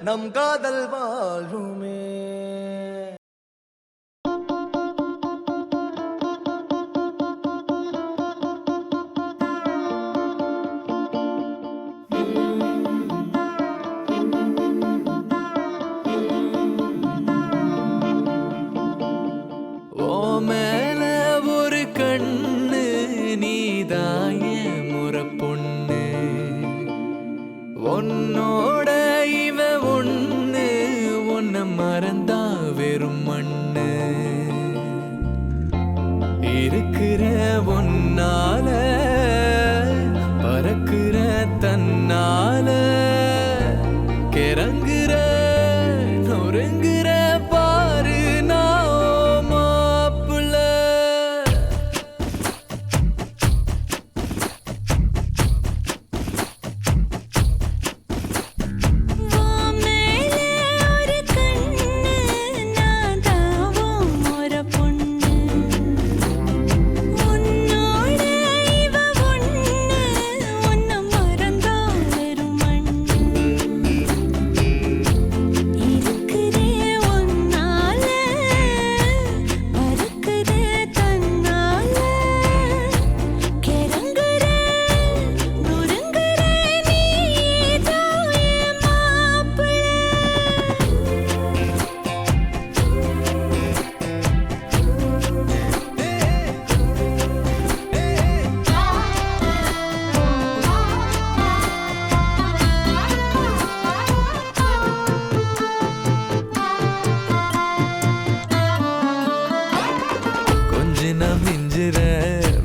நம் காதல் வாழுமே. மேல ஒரு கண்ணு நீதாய முறை பொண்ணு உன்னோட இவ ஒண்ணு உன்னை மறந்தா வெறும் மண்ணு இருக்கிற ஒன்னால பறக்கிற தன்னால கிறங்குற நொறுங்குற பாரு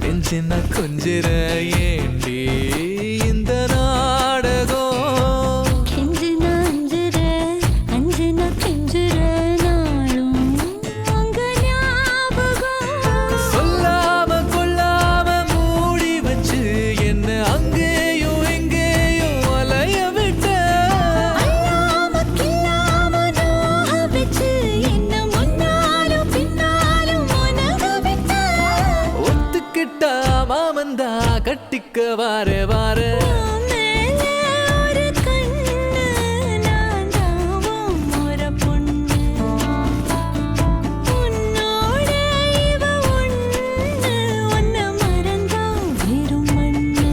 மிஞ்சின கொஞ்சிற ஏண்டி இந்த நாடகம் கெஞ்சின அஞ்சுற அஞ்சின கெஞ்சுற நாளும் அங்க ஞாபகம் சொல்லாம கொள்ளாம மூடி வச்சு என்ன அங்கேயும் எங்கேயும் அலைய விட்ட அல்லாம கில்லாம நோக வச்சு என்ன முன்னாலும் பின்னாலும் உனக விட்ட ஒத்துக்கிட்டா மாமந்தா கட்டிக்க வார வார ஒரு கண்ணு நான் தாவும் ஒரு பொண்ணு உன்னோட இவ ஒண்ணு உன்னை மறந்தா வெறும் மண்ணு.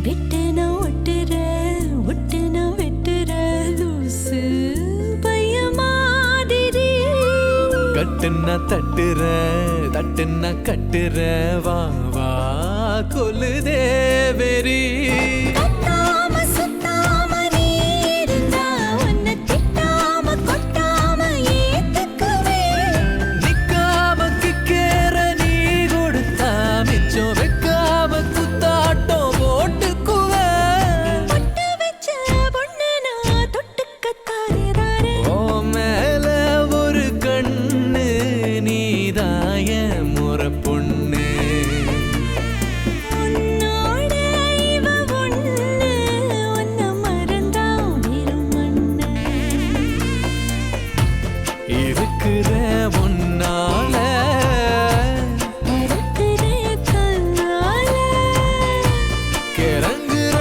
வெட்டுன ஒட்டுற ஒட்டுன வெட்டுற லூசு பைய மாதிரி கட்டுன்னா தட்டுற தட்டுன்னா கட்டுற வா வா கொல்லுதே வெறி கத்தாம சுத்தாம நீ இருந்தா உன்னை திட்டாம கொட்டாம ஏத்துக்குவேன். நிக்காம கிக்கேற நீ கொடுத்தா மிச்சம் வைக்காம குத்தாட்டம் போட்டுக்குவேன் பொட்டு வச்ச பொண்ணு நான் தொட்டுக்கத்தாரே ஓ மேல ஒரு கண்ணு நீதாய முறை பொண்ணு உன்னோட இவ ஒண்ணு உன்னை மறந்தா வெறும் மண்ணு. இருக்கிற ஒன்னால பறக்குற கண்ணால கிறங்குற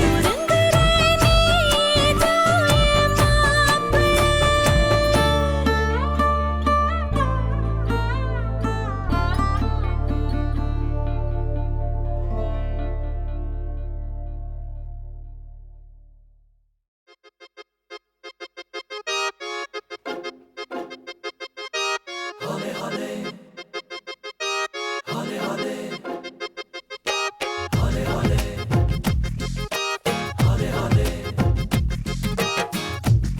நொறுங்குற நீதான் என் மாப்பிள்ளை.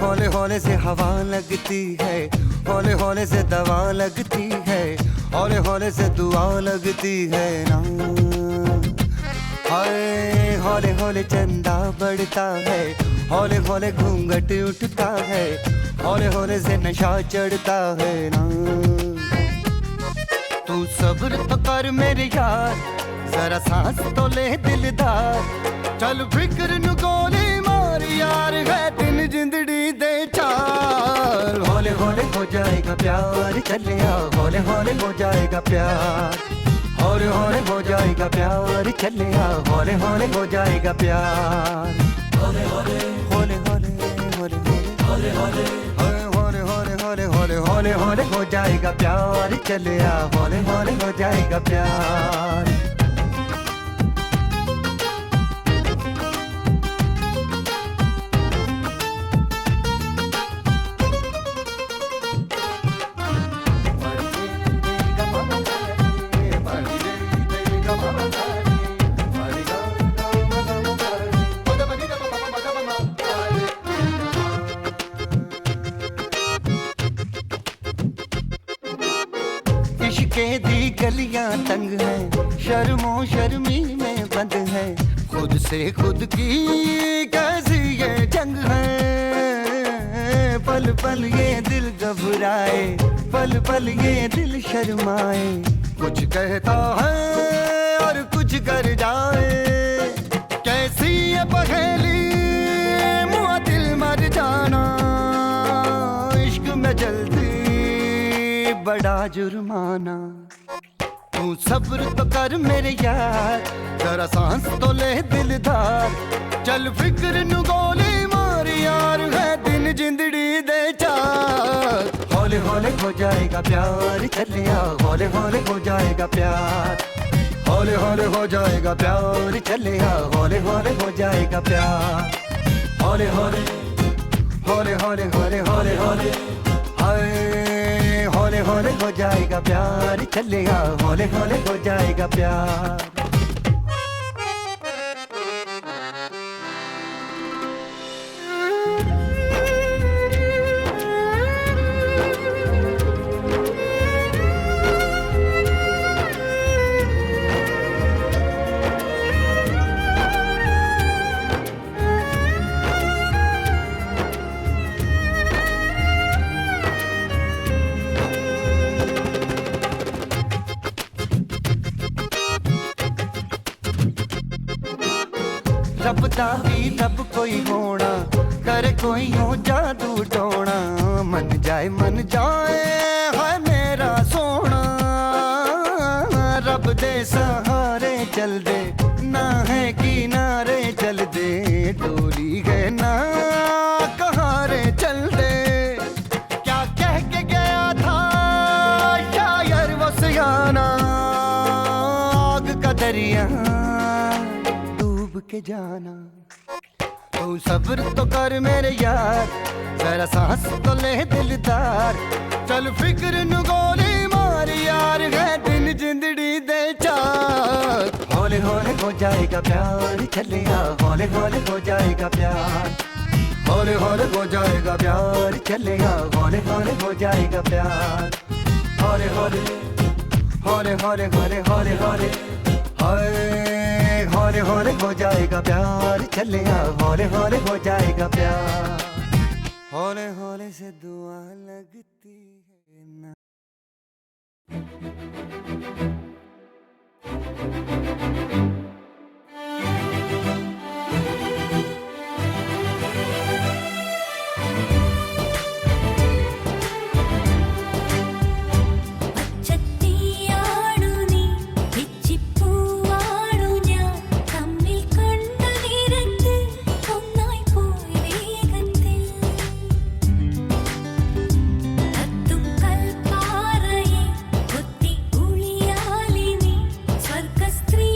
हौले हौले से हवा लगती है, हौले हौले से दवा लगती है, हौले हौले से दुआ लगती है ना। हाय हौले हौले चंदा बढ़ता है, हौले हौले घूंघट उठता है, हौले हौले से नशा चढ़ता है ना। तू सब्र तो कर मेरे यार, जरा सांस तो ले दिलदार, चल फिक्र नु गोली मार यार, है दिन जिंदड़ी दे चार। हौले हौले हो जाएगा प्यार, चले आ हौले हौले हो जाएगा प्यार, हौले हौले हो जाएगा प्यार, चले आ हौले हौले हो जाएगा प्यार। हौले हौले हौले हौले हौले हौले हौले हौले हौले हौले हौले हौले हौले हो जाएगा प्यार, चले आ हौले हौले हो जाएगा प्यार। इश्क़े दी गलियां तंग है, शर्मो शर्मी में बंद है, खुद से खुद की कैसी ये जंग है। पल पल ये दिल घबराए, पल पल ये दिल शर्माए, कुछ कहता है और कुछ कर जाए, कैसी ये पहेली मुआ दिल मर जाना, इश्क में जल्दी बड़ा जुर्माना। तू सब्र तो कर मेरे यार, जरा सांस तो ले दिलदार, चल फिक्र नु गोली मार यार, है दिन जिंदड़ी दे चार। हौले हौले हो जाएगा प्यार, चले आ हौले हौले हो जाएगा प्यार, हौले हौले हो जाएगा प्यार, चले आ हौले हौले हो जाएगा प्यार। हौले हौले हौले हौले हौले हौले हौले हाय, हौले हौले हो जाएगा प्यार, चलेगा हौले हौले हो जाएगा प्यार। रबदा भी रब कोई होना, करे कोई हो जादू टोना, मन जाए है मेरा सोना। रब दे सहारे चल दे, ना है किनारे चल दे, डोली है ना कहारे चल दे। क्या कह के गया था शायर वो सियाना, आग का दरिया के जाना। तू सब्र तो कर मेरे यार, जरा सांस तो ले दिलदार, चल फिक्र नु गोली मार यार, है दिन जिंदड़ी दे चार। हौले हौले हो जाएगा प्यार, चले आ हौले हौले हो जाएगा प्यार, हौले हौले हो जाएगा प्यार, चले आ हौले हौले हो जाएगा प्यार। हौले हौले हौले हौले हौले हौले हौले हाय, हौले हौले हो जाएगा प्यार, चले आ हौले हौले हो जाएगा प्यार। हौले हौले से दुआ लगती है ना। കുത്തി ഉളിയാലിനി സ്വർഗ സ്ത്രീ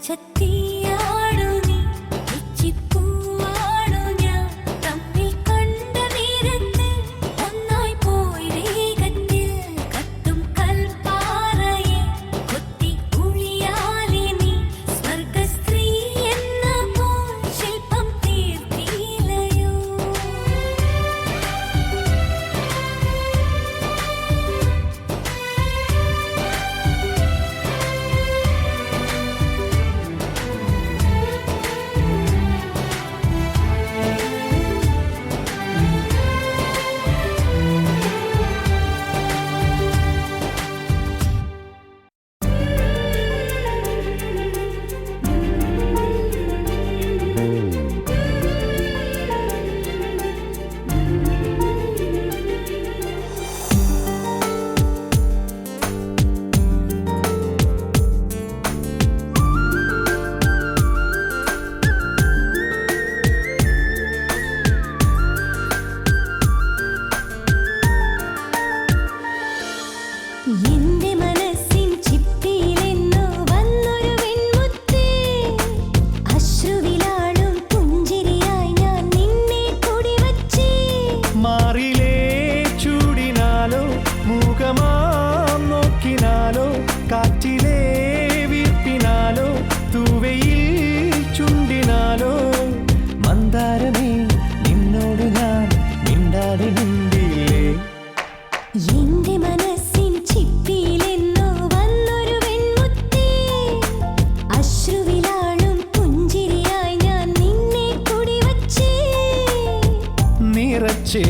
പച്ചത്തിയാടു നീ പിച്ചിപ്പൂവാടു ഞാൻ തമ്മിൽ കണ്ട നേരത്ത് ഒന്നായി പോയി വേഗത്തിൽ കത്തും കൽപ്പാറയെ കൊത്തി ഉളിയാലി നീ സ്വർഗസ്ത്രീ എന്ന പോൽ ശില്പം തീർത്തില്ലയോ എന്റെ മനസ്സിൻ ചിപ്പിയിലെന്നോ വന്നൊരു വെൺമുത്തേ അശ്രുവിലാളും പുഞ്ചിരിയായി ഞാൻ നിന്നെ കുടിവച്ചേ മാറിലേ ചൂടിനാലോ മുഖമാം നോക്കിനാലോ കാറ്റിലേ വീർപ്പിനാലോ തൂവയിൽ ചുണ്ടിനാലോ മന്ദാരമേ നിന്നോട് ഞാൻ മിണ്ടാതെ മിണ്ടിയില്ലേ എന്റെ മനസ്സിൻ ചിപ്പിയിലെന്നോ വന്നൊരു വെൺമുത്തേ അശ്രുവിലാളും പുഞ്ചിരിയായി ഞാൻ നിന്നെ കുടിവച്ചേ നിറച്ചേ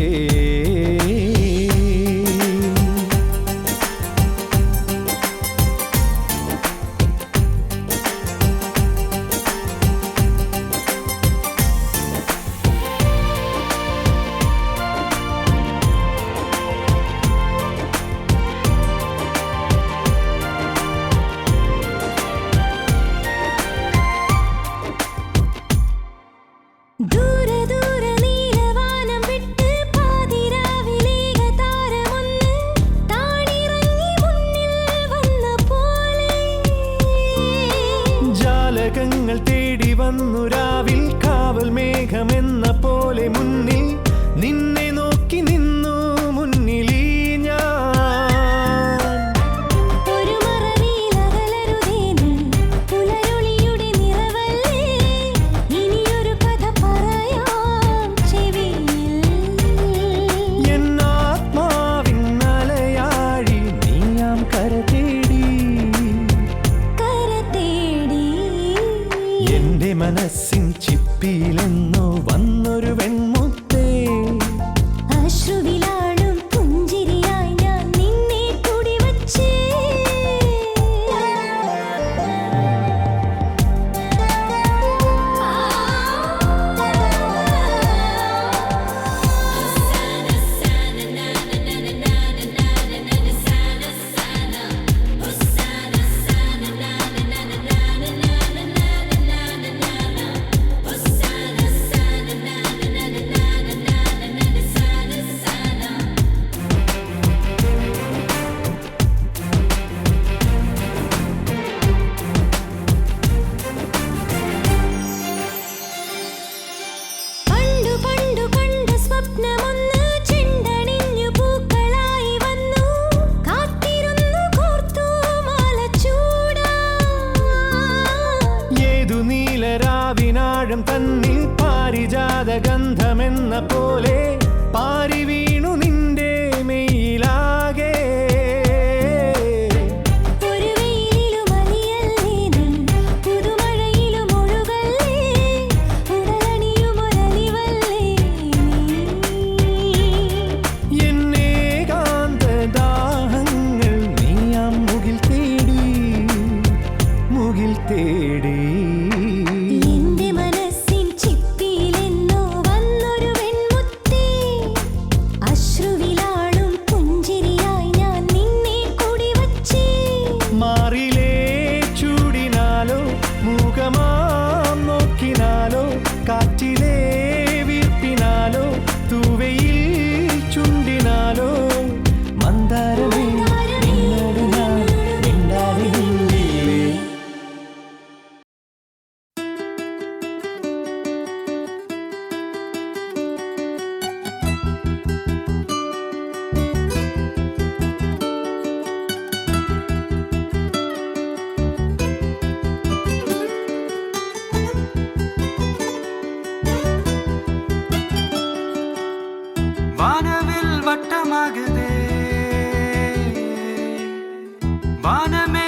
ദൂരെ ദൂരെ നീലവാനം വിട്ട് പാതിരാവിലേക താരമൊന്ന് താണിറങ്ങി മുന്നിൽ വന്ന പോലെ ജാലകങ്ങൾ തേടി വന്നു രാവിൽ കാവൽ മേഘമെന്ന പോലെ മുന്നിൽ നിന്നെ നോക്കി നിന്നു മുന്നിലീ ഞാൻ ഒരു മറവിയിലകലരുതേ നീ പുലരൊളിയുടെ നിറവല്ലേ ഇനിയൊരു കഥ പറയാം ചെവിയിൽ എന്നാത്മാവിൻ അലയാഴി നീയാം കര തേടി എന്റെ മനസ്സിൻ ചിപ്പിയിലെന്നോ വന്നൊരു വെൺമുത്തേ അശ്രുവിലാളും പുഞ്ചിരിയായി ഞാൻ നിന്നെ കുടിവച്ചേ പണ്ടു പണ്ടു കണ്ട സ്വപ്നമൊന്ന് ചെണ്ടണിഞ്ഞു പൂക്കളായി വന്നു കാത്തിരുന്നു കോർത്തു മാല ചൂടാൻ ഏതു നീലരാവിനാഴം തന്നിൽ പാരിജാത ഗന്ധമെന്ന പോലെ പാരി വീണു നിന്റെ മെയിലാകെ ഒരു വെയിലിലും അലിയല്ലേ നീ പുതുമഴയിലും ഒഴുകല്ലേ ഉടലണിയുമൊരലിവല്ലേ നീ എന്നേകാന്ത ദാഹങ്ങൾ നീയാം മുകിൽ തേടി എന്റെ മനസ്സിൻ ചിപ്പിയിലെന്നോ വന്നൊരു വെൺമുത്തേ வானவில் வட்டமாகுதே வானமே